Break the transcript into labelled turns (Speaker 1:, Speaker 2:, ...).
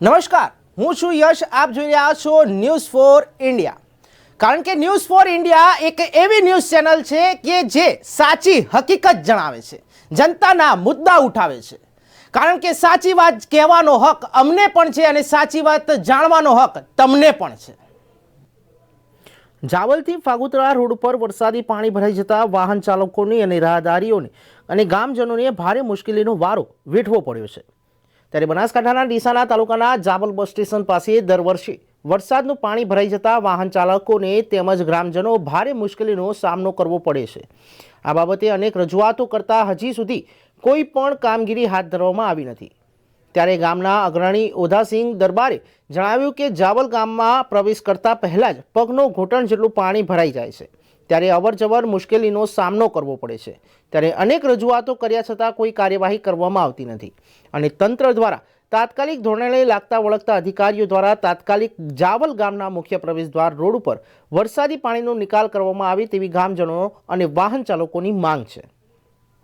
Speaker 1: નમસ્કાર, હું છું યશ. આપ જોઈ રહ્યા છો ન્યૂઝ ફોર ઇન્ડિયા. કારણ કે ન્યૂઝ ફોર ઇન્ડિયા એક એવી ન્યૂઝ ચેનલ છે કે જે સાચી હકીકત જણાવે છે, જનતાના મુદ્દા ઉઠાવે છે. કારણ કે સાચી વાત કહેવાનો હક અમને પણ છે અને સાચી વાત જાણવાનો હક તમને પણ છે. જાવલથી ફાગુતરા રોડ ઉપર વરસાદી પાણી ભરાઈ જતા વાહન ચાલકોની અને રાહદારીઓને અને ગામજનોને ભારે મુશ્કેલીનો વારો વેઠવો પડ્યો છે. ત્યારે બનાસકાંઠાના ડીસાના તાલુકાના જાવલ બસ સ્ટેશન પાસે દર વર્ષે વરસાદનું પાણી ભરાઈ જતા વાહન ચાલકોને તેમજ ગ્રામજનો ભારે મુશ્કેલીનો સામનો કરવો પડે છે. આ બાબતે અનેક રજૂઆતો કરતા હજી સુધી કોઈ પણ કામગીરી હાથ ધરવામાં આવી નથી. ત્યારે ગામના અગ્રણી ઓધાસિંહ દરબારે જણાવ્યું કે જાવલ ગામમાં પ્રવેશ કરતા પહેલા જ પગનો ઘૂંટણ જેટલું પાણી ભરાઈ જાય છે. ત્યારે અવરજવર મુશ્કેલીનો સામનો કરવો પડે છે. ત્યારે અનેક રજૂઆતો કર્યા છતાં કોઈ કાર્યવાહી કરવામાં આવતી નથી અને તંત્ર દ્વારા તાત્કાલિક ધોરણે લાગતા વળગતા અધિકારીઓ દ્વારા તાત્કાલિક જાવલ ગામના મુખ્ય પ્રવેશદ્વાર રોડ ઉપર વરસાદી પાણીનો નિકાલ કરવામાં આવે તેવી ગામજનો અને વાહન ચાલકોની માંગ છે.